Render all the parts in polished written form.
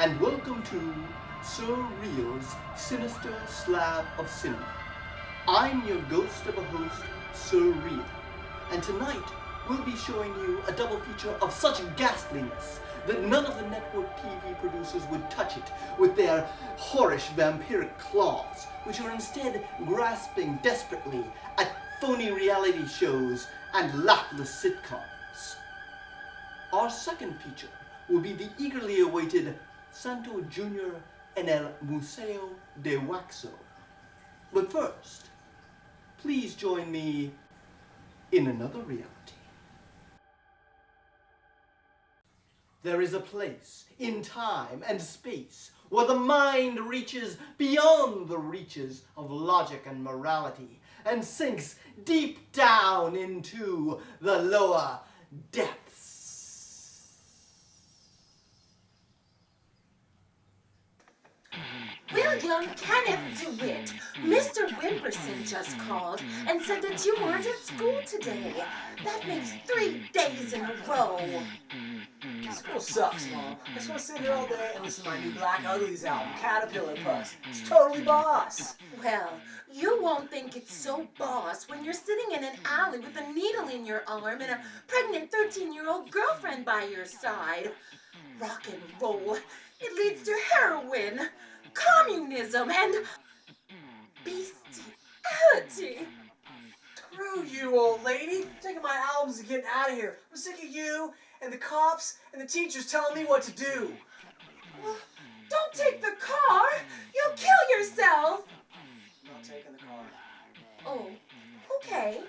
and welcome to Sir Real's Sinister Slab of Cinema. I'm your ghost of a host, Sir Real, and tonight we'll be showing you a double feature of such ghastliness that none of the network TV producers would touch it with their whorish vampiric claws, which are instead grasping desperately at phony reality shows and laughless sitcoms. Our second feature will be the eagerly awaited Santo Jr. en el Museo De Waxo. But first, please join me in another reality. There is a place in time and space where the mind reaches beyond the reaches of logic and morality and sinks deep down into the lower depths. William Kenneth DeWitt, Mr. Wimperson just called and said that you weren't at school today. That makes 3 days in a row. School sucks, Mom. I just want to sit here all day and listen to my new Black Uglies album, Caterpillar Puss. It's totally boss. Well, you won't think it's so boss when you're sitting in an alley with a needle in your arm and a pregnant 13-year-old girlfriend by your side. Rock and roll. It leads to heroin, communism, and bestiality. Screw you, old lady. I'm taking my albums and getting out of here. I'm sick of you and the cops and the teachers telling me what to do. Well, don't take the car. You'll kill yourself. I'm not taking the car. Oh, okay.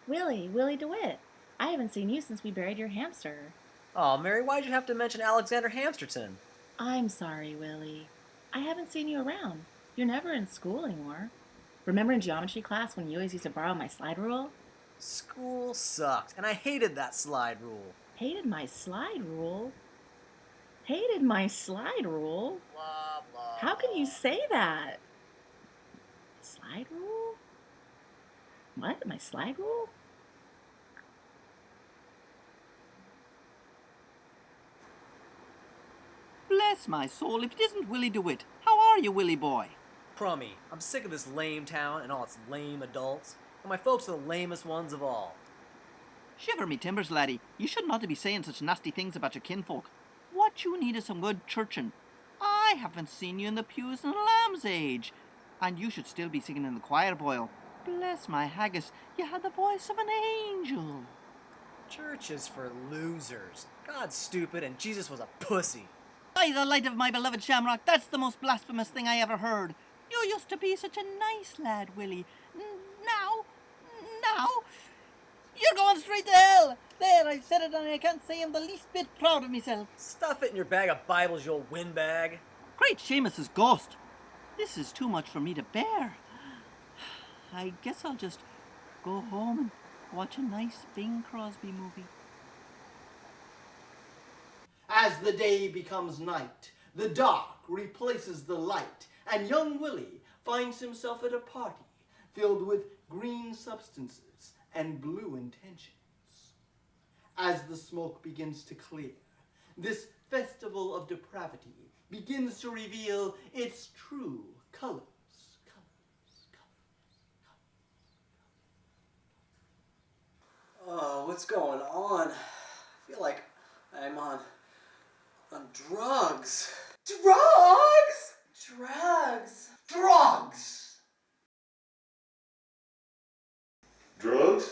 Willie DeWitt. I haven't seen you since we buried your hamster. Aw, Mary, why'd you have to mention Alexander Hamsterton? I'm sorry, Willie. I haven't seen you around. You're never in school anymore. Remember in geometry class when you always used to borrow my slide rule? School sucked, and I hated that slide rule. Hated my slide rule? Hated my slide rule? Blah, blah. How can you say that? Slide rule? What? My slide rule? Bless my soul, if it isn't Willie DeWitt. How are you, Willie boy? Crummy, I'm sick of this lame town and all its lame adults. And my folks are the lamest ones of all. Shiver me timbers, laddie. You should not be saying such nasty things about your kinfolk. What you need is some good churchin'. I haven't seen you in the pews in a lamb's age. And you should still be singing in the choir, Boyle. Bless my haggis, you had the voice of an angel. Church is for losers. God's stupid and Jesus was a pussy. By the light of my beloved Shamrock, that's the most blasphemous thing I ever heard. You used to be such a nice lad, Willie. Now, you're going straight to hell. There, I said it and I can't say I'm the least bit proud of myself. Stuff it in your bag of Bibles, you old windbag. Great Seamus's ghost. This is too much for me to bear. I guess I'll just go home and watch a nice Bing Crosby movie. As the day becomes night, the dark replaces the light, and young Willie finds himself at a party filled with green substances and blue intentions. As the smoke begins to clear, this festival of depravity begins to reveal its true colors. Oh, what's going on? I feel like I'm on drugs. Drugs? Drugs. Drugs! Drugs?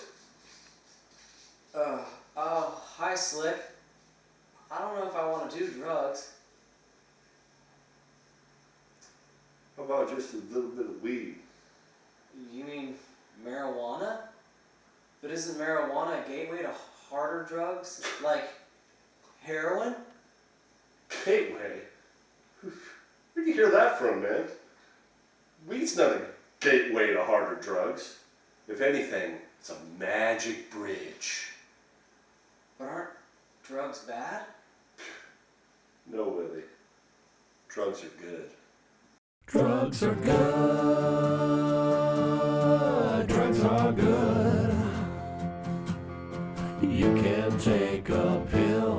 Hi, Slick. I don't know if I want to do drugs. How about just a little bit of weed? You mean marijuana? But isn't marijuana a gateway to harder drugs, like heroin? Gateway? Where'd you hear that from, man? Weed's not a gateway to harder drugs. If anything, it's a magic bridge. But aren't drugs bad? No, Willie. Drugs are good. Drugs are good. Drugs are good. You can take a pill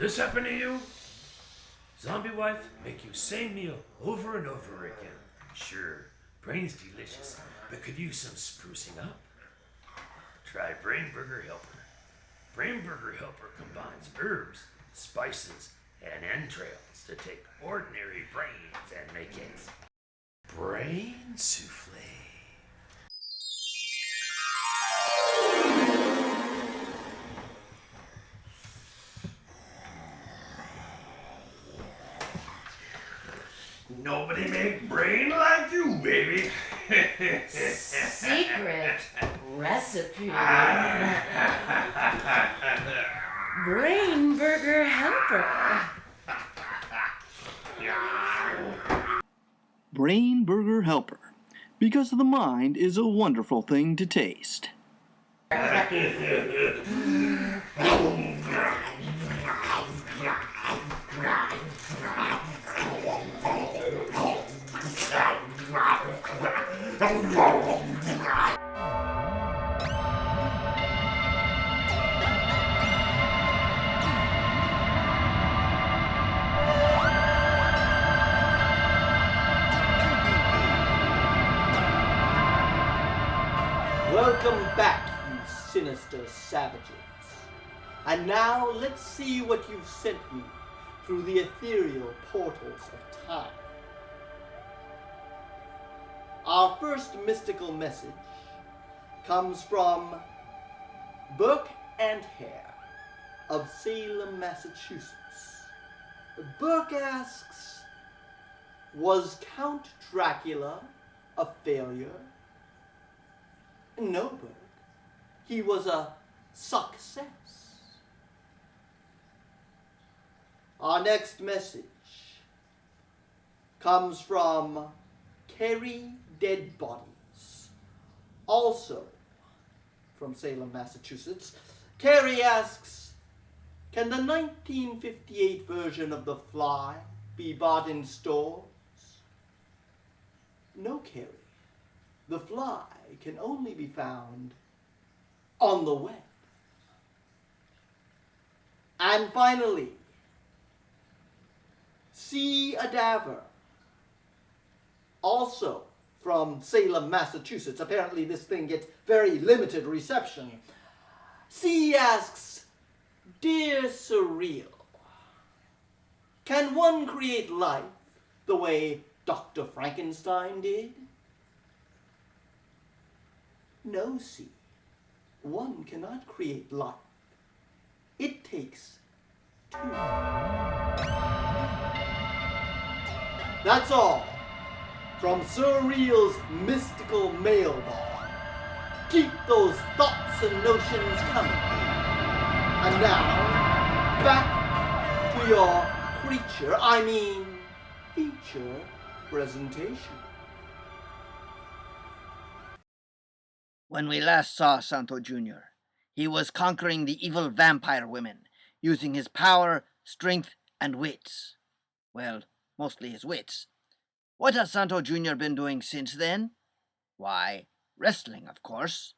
This happened to you? Zombie wife make you same meal over and over again. Sure, brain's delicious, but could use some sprucing up. Try Brain Burger Helper. Brain Burger Helper combines herbs, spices, and entrails to take ordinary brains and make it brain souffle. Nobody make brain like you, baby. Secret recipe. Brain Burger Helper. Brain Burger Helper, because the mind is a wonderful thing to taste. Welcome back, you sinister savages. And now let's see what you've sent me through the ethereal portals of time. Our first mystical message comes from Burke and Hare of Salem, Massachusetts. Burke asks, was Count Dracula a failure? No, Burke. He was a success. Our next message comes from Carrie Dead Bodies, also from Salem, Massachusetts. Carrie asks, can the 1958 version of The Fly be bought in stores? No, Carrie. The Fly can only be found on the web. And finally, C. Adaver, also from Salem, Massachusetts. Apparently this thing gets very limited reception. C asks, Dear Surreal, can one create life the way Dr. Frankenstein did? No, C. One cannot create life. It takes two. That's all from Surreal's mystical mailbag. Keep those thoughts and notions coming. And now, back to your feature presentation. When we last saw Santo Jr., he was conquering the evil vampire women, using his power, strength, and wits. Well, mostly his wits. What has Santo Jr. been doing since then? Why, wrestling, of course.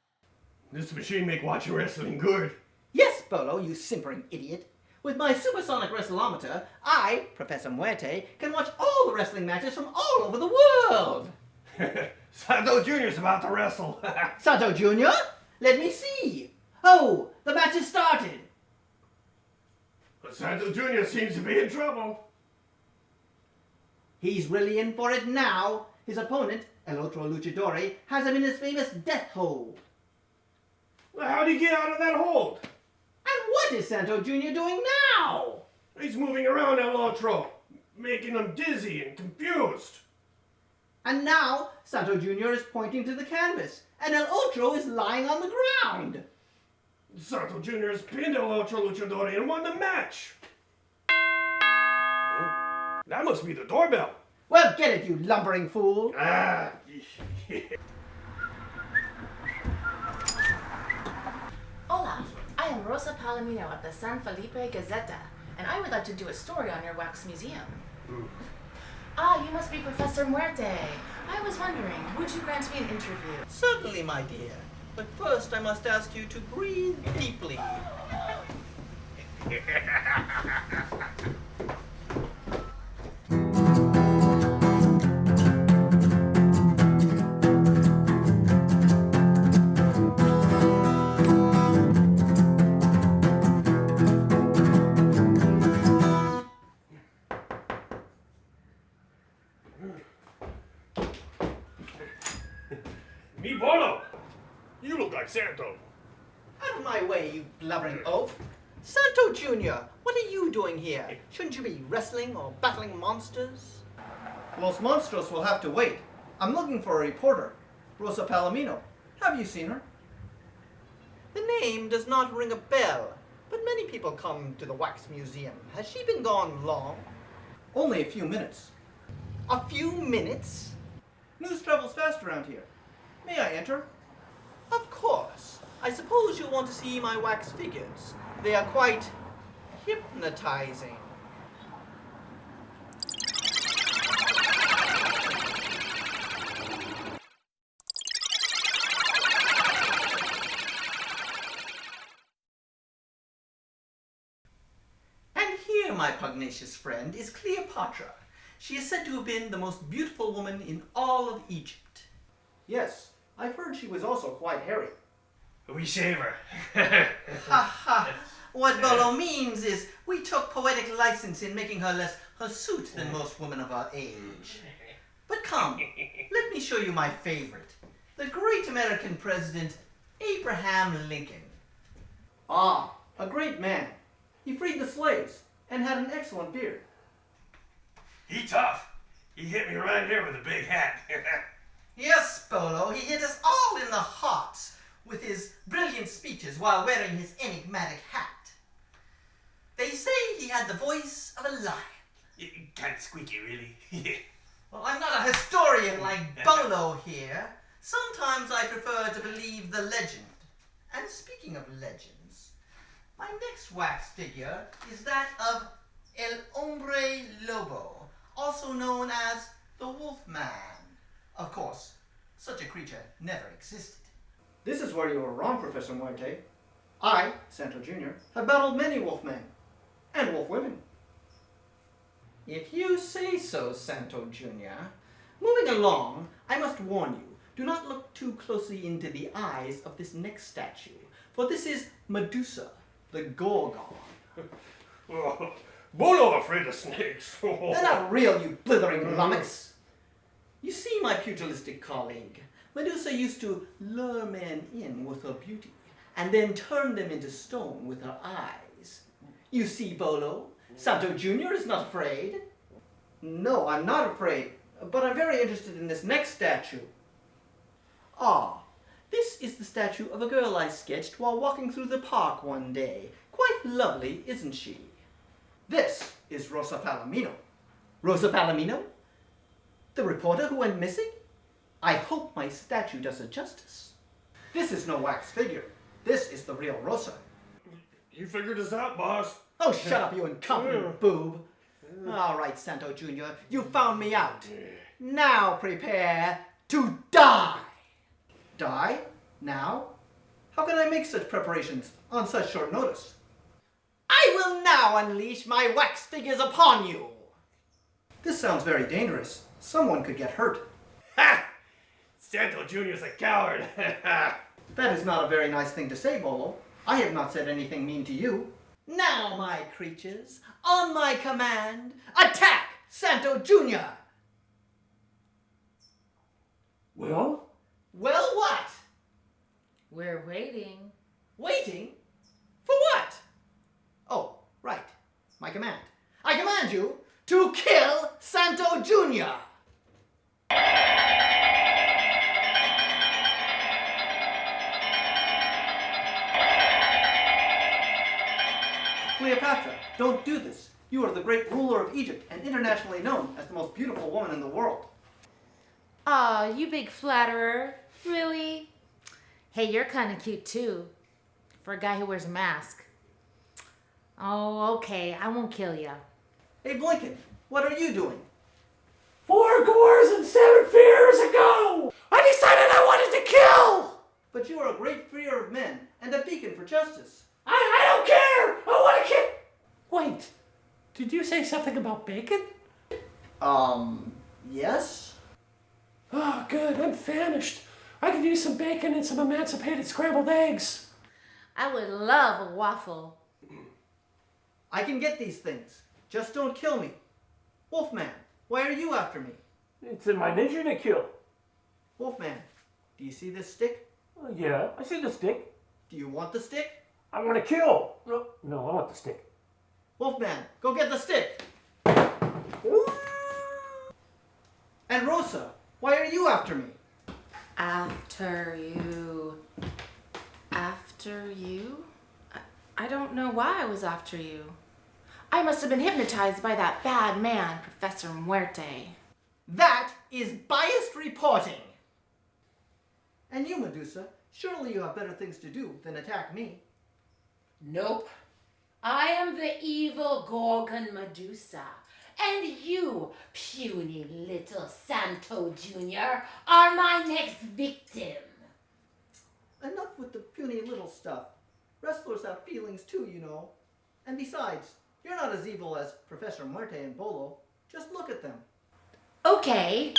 This machine make watching wrestling good. Yes, Bolo, you simpering idiot. With my supersonic wrestleometer, I, Professor Muerte, can watch all the wrestling matches from all over the world. Santo Jr.'s about to wrestle. Santo Jr.? Let me see. Oh, the match has started. But Santo Jr. seems to be in trouble. He's really in for it now. His opponent, El Otro Luchador, has him in his famous death hold. Well, how'd he get out of that hold? And what is Santo Jr. doing now? He's moving around El Otro, making him dizzy and confused. And now, Santo Jr. is pointing to the canvas, and El Otro is lying on the ground. Santo Jr. has pinned El Otro Luchador and won the match. That must be the doorbell. Well, get it, you lumbering fool. Ah. Hola, I am Rosa Palomino of the San Felipe Gazeta, and I would like to do a story on your wax museum. Ah, you must be Professor Muerte. I was wondering, would you grant me an interview? Certainly, my dear. But first I must ask you to breathe deeply. Me Bolo! You look like Santo. Out of my way, you blubbering oaf. Santo Jr., what are you doing here? Shouldn't you be wrestling or battling monsters? Los Monstros will have to wait. I'm looking for a reporter, Rosa Palomino. Have you seen her? The name does not ring a bell, but many people come to the Wax Museum. Has she been gone long? Only a few minutes. A few minutes? News travels fast around here. May I enter? Of course. I suppose you'll want to see my wax figures. They are quite hypnotizing. And here, my pugnacious friend, is Cleopatra. She is said to have been the most beautiful woman in all of Egypt. Yes, I've heard she was also quite hairy. We shave her. Ha ha! What Bolo means is we took poetic license in making her less hirsute than most women of our age. But come, let me show you my favorite, the great American president, Abraham Lincoln. Ah, a great man. He freed the slaves and had an excellent beard. He tough. He hit me right here with a big hat. Yes, Bolo, he hit us all in the hearts with his brilliant speeches while wearing his enigmatic hat. They say he had the voice of a lion. Kind of squeaky, really. Well, I'm not a historian like Bolo here. Sometimes I prefer to believe the legend. And speaking of legends, my next wax figure is that of El Hombre Lobo, also known as the Wolfman. Of course, such a creature never existed. This is where you were wrong, Professor Muerte. I, Santo Jr., have battled many wolfmen and wolfwomen. If you say so, Santo Jr. Moving along, I must warn you, do not look too closely into the eyes of this next statue, for this is Medusa, the Gorgon. Oh, Bolo afraid of snakes. They're not real, you blithering lummox. You see, my pugilistic colleague, Medusa used to lure men in with her beauty, and then turn them into stone with her eyes. You see, Bolo, Santo Jr. is not afraid. No, I'm not afraid, but I'm very interested in this next statue. Ah, this is the statue of a girl I sketched while walking through the park one day. Quite lovely, isn't she? This is Rosa Palomino. Rosa Palomino? The reporter who went missing? I hope my statue does her justice. This is no wax figure. This is the real Rosa. You figured us out, boss. Oh, shut up, you incompetent boob. All right, Santo Jr., you found me out. Now prepare to die. Die? Now? How can I make such preparations on such short notice? I will now unleash my wax figures upon you. This sounds very dangerous. Someone could get hurt. Ha! Santo Jr.'s a coward. That is not a very nice thing to say, Bolo. I have not said anything mean to you. Now, my creatures, on my command, attack Santo Jr. Well? Well, what? We're waiting. Waiting? For what? Oh, right. My command. I command you to kill Santo Jr. Cleopatra, don't do this. You are the great ruler of Egypt and internationally known as the most beautiful woman in the world. Aw, you big flatterer. Really? Hey, you're kind of cute too. For a guy who wears a mask. Oh, okay. I won't kill you. Hey, Blinken, what are you doing? 4 gores and 7 fears ago, I decided I wanted to kill! But you are a great fear of men and a beacon for justice. I don't care! I want to like it? Wait, did you say something about bacon? Yes? Oh, good, I'm famished. I could use some bacon and some emancipated scrambled eggs. I would love a waffle. I can get these things. Just don't kill me. Wolfman, why are you after me? It's in my nature to kill. Wolfman, do you see this stick? Yeah, I see the stick. Do you want the stick? I'm gonna kill. No, I want the stick. Wolfman, go get the stick. And Rosa, why are you after me? After you. After you? I don't know why I was after you. I must have been hypnotized by that bad man, Professor Muerte. That is biased reporting. And you, Medusa, surely you have better things to do than attack me. Nope. I am the evil Gorgon Medusa. And you, puny little Santo Jr., are my next victim. Enough with the puny little stuff. Wrestlers have feelings too, you know. And besides, you're not as evil as Professor Muerte and Bolo. Just look at them. Okay.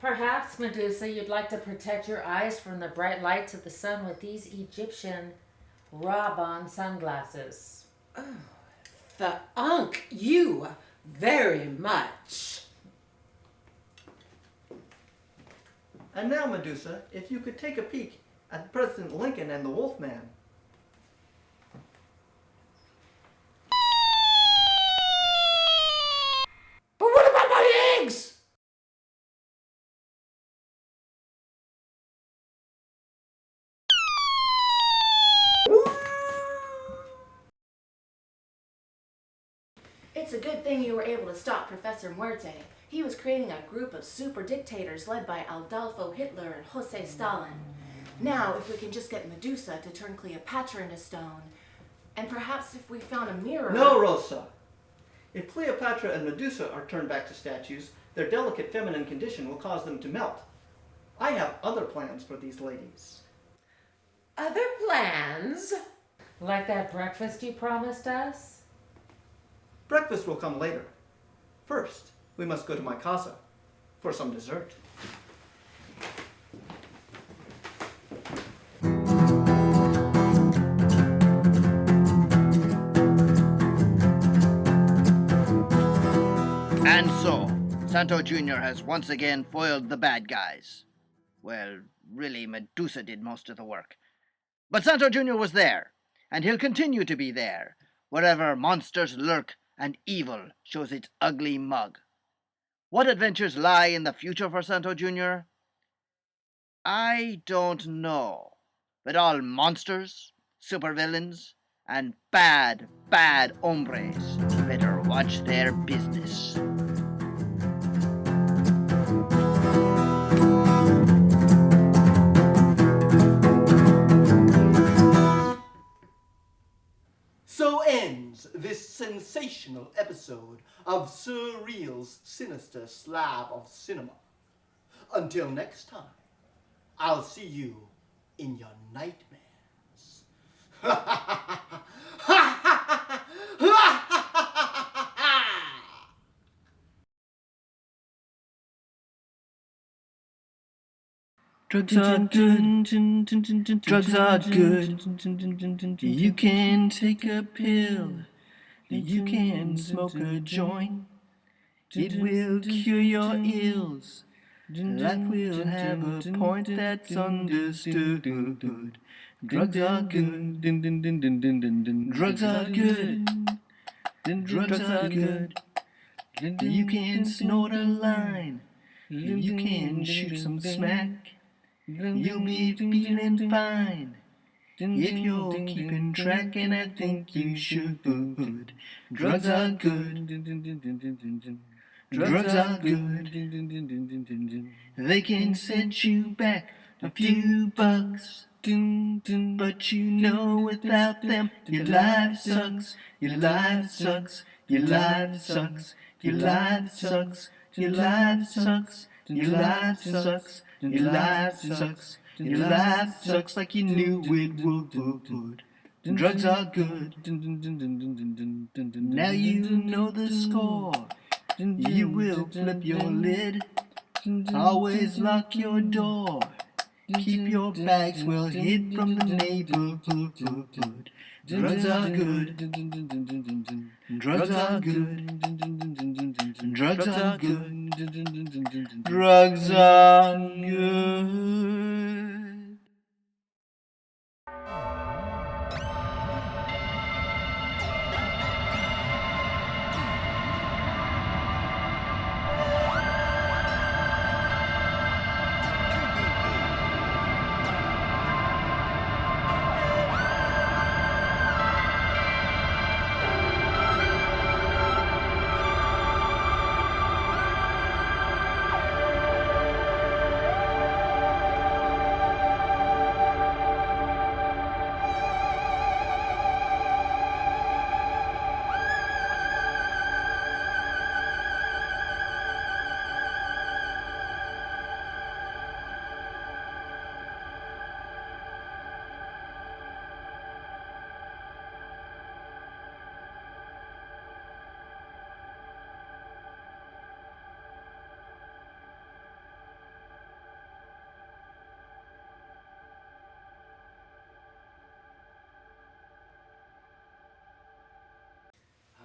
Perhaps, Medusa, you'd like to protect your eyes from the bright lights of the sun with these Egyptian Raban sunglasses. Thank you very much. And now, Medusa, if you could take a peek at President Lincoln and the Wolfman. But what about my eggs? It's a good thing you were able to stop Professor Muerte. He was creating a group of super dictators led by Adolfo Hitler and Jose Stalin. Now, if we can just get Medusa to turn Cleopatra into stone, and perhaps if we found a mirror... No, Rosa. If Cleopatra and Medusa are turned back to statues, their delicate feminine condition will cause them to melt. I have other plans for these ladies. Other plans? Like that breakfast you promised us? Breakfast will come later. First, we must go to my casa for some dessert. And so, Santo Jr. has once again foiled the bad guys. Well, really, Medusa did most of the work. But Santo Jr. was there, and he'll continue to be there, wherever monsters lurk and evil shows its ugly mug. What adventures lie in the future for Santo Jr.? I don't know. But all monsters, supervillains, and bad hombres better watch their business. So ends this sensational episode of Surreal's Sinister Slab of Cinema. Until next time, I'll see you in your nightmares. Drugs are good. Drugs are good. You can take a pill. You can smoke a joint. It will cure your ills. Life will have a point that's understood. Drugs are good. Drugs are good. Drugs are good. You can snort a line. You can shoot some smack. You'll be feeling fine if you're keeping track, and I think you should. Drugs are good. Drugs are good. They can set you back a few bucks, but you know without them your life sucks. Your life sucks. Your life sucks. Your life sucks. Your life sucks. Your life sucks. Your life sucks. Your life sucks like you knew it would. Drugs are good. Now you know the score. You will flip your lid. Always lock your door. Keep your bags well hid from the neighborhood. Drugs are good. Drugs are good. Drugs are good. Drugs are good.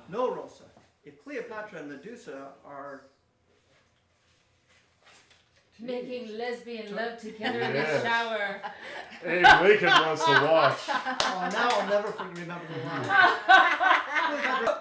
No, Rosa. If Cleopatra and Medusa are Making lesbian love together in the Yes. shower. Abe Lincoln wants to watch. oh, now I'll never remember the line.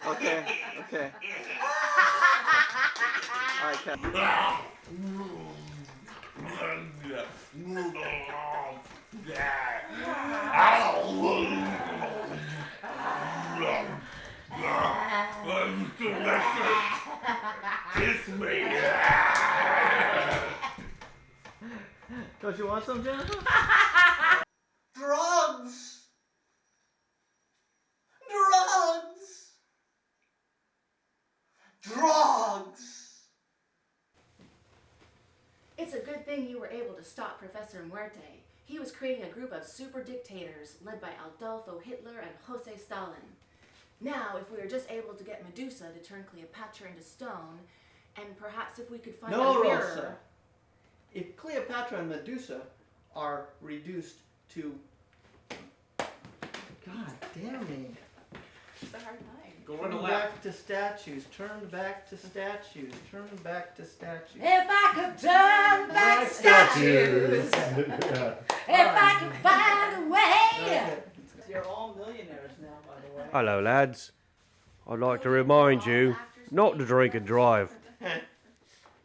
Okay. All right, Captain. Kiss me. Don't you want some, Jennifer? Drugs! Drugs! Drugs! It's a good thing you were able to stop Professor Muerte. He was creating a group of super dictators led by Adolfo Hitler and Jose Stalin. Now, if we were just able to get Medusa to turn Cleopatra into stone, and perhaps if we could find No, a mirror... Rosa. If Cleopatra and Medusa are reduced to... God damn me. It's a hard time. Turn back to statues, turn back to statues, turn back to statues. If I could turn back statues, if I could find a way. You're all millionaires now, by the way. Hello, lads. I'd like to remind you not to drink and drive.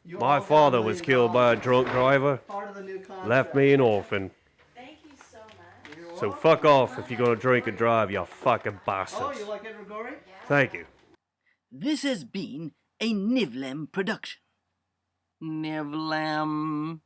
You My all got father $1 was million. killed by a drunk driver, Part of the new contract. left me an orphan. Thank you so much. So fuck off if you're gonna drink and drive, you fucking Oh, bastards. you like Edward Gorey? Thank you. This has been a NIVLEM production. NIVLEM.